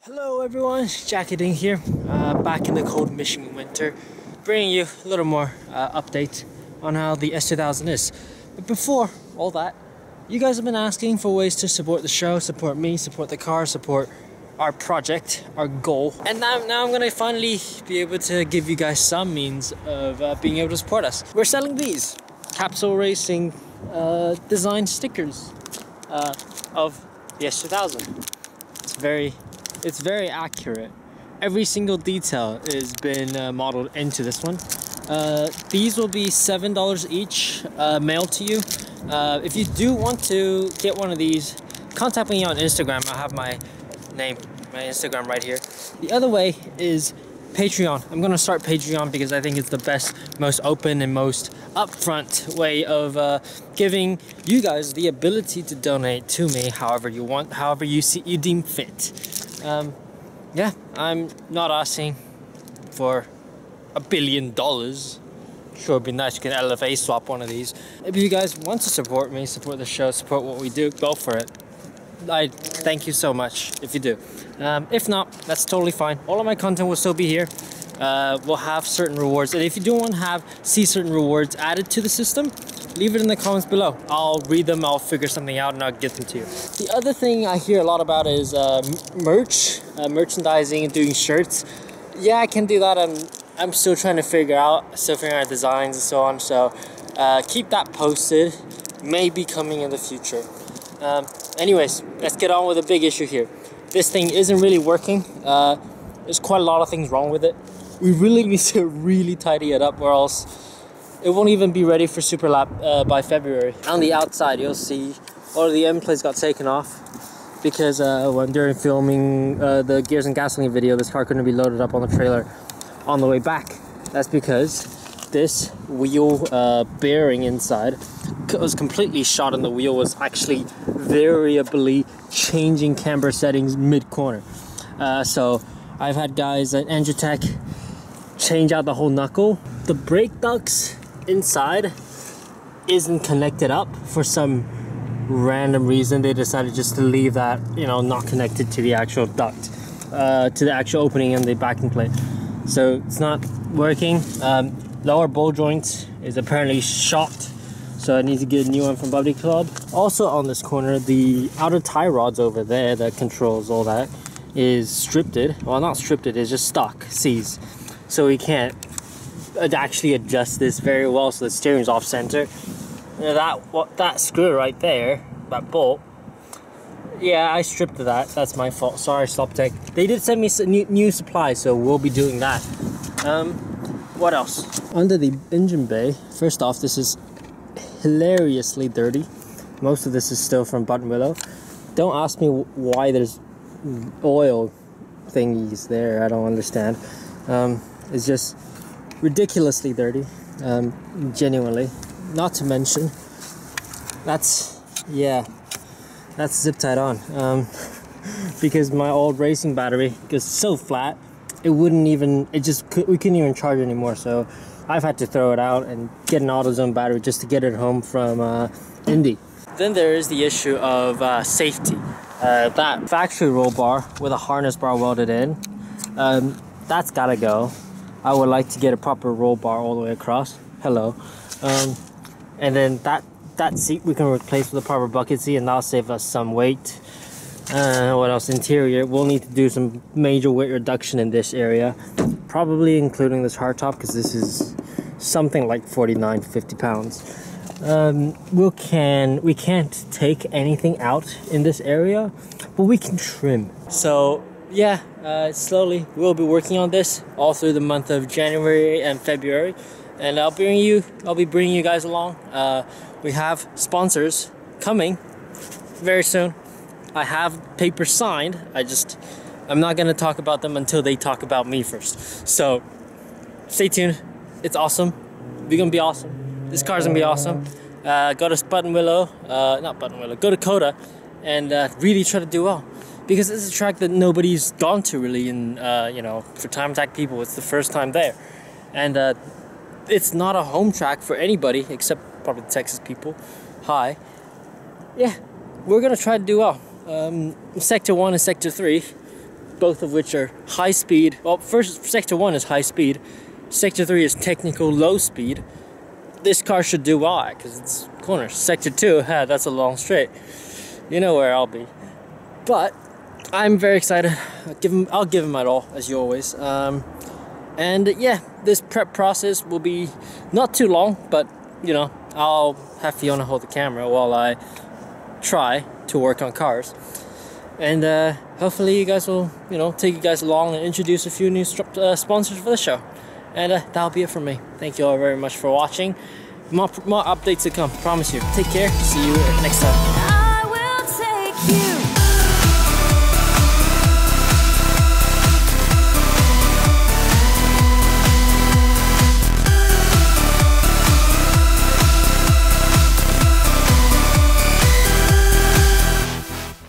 Hello everyone, Jackie Ding here, back in the cold Michigan winter, bringing you a little more update on how the S2000 is. But before all that, you guys have been asking for ways to support the show, support me, support the car, support our project, our goal. And now I'm gonna finally be able to give you guys some means of being able to support us. We're selling these capsule racing design stickers of the S2000. It's very accurate. Every single detail has been modeled into this one. These will be $7 each, mailed to you. If you do want to get one of these, contact me on Instagram. I have my name, my Instagram right here. The other way is Patreon. I'm gonna start Patreon because I think it's the best, most open and most upfront way of giving you guys the ability to donate to me however you want, however you deem fit. Yeah, I'm not asking for $1 billion. Sure, it'd be nice. You can LFA swap one of these. If you guys want to support me, support the show, support what we do, go for it. I thank you so much if you do. If not, that's totally fine. All of my content will still be here. We'll have certain rewards, and if you do want to see certain rewards added to the system, leave it in the comments below. I'll read them, I'll figure something out, and I'll get them to you. The other thing I hear a lot about is merchandising and doing shirts. Yeah, I can do that. I'm still trying to figure out designs and so on. So keep that posted. May be coming in the future. Anyways, let's get on with the big issue here. This thing isn't really working. There's quite a lot of things wrong with it. We really need to really tidy it up, or else it won't even be ready for Super Lap by February. On the outside, you'll see all of the end plates got taken off because when during filming the Gears and Gasoline video, this car couldn't be loaded up on the trailer on the way back. That's because this wheel bearing inside was completely shot, and the wheel was actually variably changing camber settings mid-corner. So I've had guys at Engitech change out the whole knuckle. The brake ducts inside isn't connected up for some random reason. They decided just to leave that, you know, not connected to the actual duct, to the actual opening in the backing plate. So it's not working. Lower ball joint is apparently shot, so I need to get a new one from Body Club. Also on this corner, the outer tie rods over there that controls all that is stripped. Well, not stripped, it's just stock C's. So we can't actually adjust this very well, so the steering's off center. That screw right there, that bolt, yeah, I stripped that. That's my fault. Sorry, StopTech. They did send me some new supplies, so we'll be doing that. What else? Under the engine bay, first off, this is hilariously dirty. Most of this is still from Button Willow. Don't ask me why there's oil thingies there. I don't understand. It's just ridiculously dirty, genuinely. Not to mention, that's zip tied on, because my old racing battery is so flat, we couldn't even charge anymore. So I've had to throw it out and get an AutoZone battery just to get it home from Indy. Then there is the issue of safety. That factory roll bar with a harness bar welded in, that's gotta go. I would like to get a proper roll bar all the way across. Hello. And then that seat we can replace with a proper bucket seat, and that'll save us some weight. What else? Interior, we'll need to do some major weight reduction in this area, probably including this hardtop, because this is something like 49 to 50 pounds. We can't take anything out in this area, but we can trim. So yeah, slowly we'll be working on this all through the month of January and February, and I'll be bringing you guys along. We have sponsors coming very soon. I have papers signed. I'm not gonna talk about them until they talk about me first. So stay tuned. It's awesome. We're gonna be awesome. This car's gonna be awesome. Go to go to COTA and really try to do well, because it's a track that nobody's gone to really, in for time attack people, it's the first time there, and it's not a home track for anybody except probably the Texas people. Hi. Yeah, we're gonna try to do well. Sector 1 and Sector 3, both of which are high speed. Well, first, Sector 1 is high speed. Sector 3 is technical low speed. This car should do well because it's corners. Sector 2, that's a long straight. You know where I'll be. But I'm very excited. I'll give him it all, as you always. And yeah, this prep process will be not too long, but you know, I'll have Fiona hold the camera while I try to work on cars. And hopefully you guys will, you know, take you guys along and introduce a few new sponsors for the show. And that'll be it from me. Thank you all very much for watching. More updates to come, promise you. Take care, see you next time. I will take you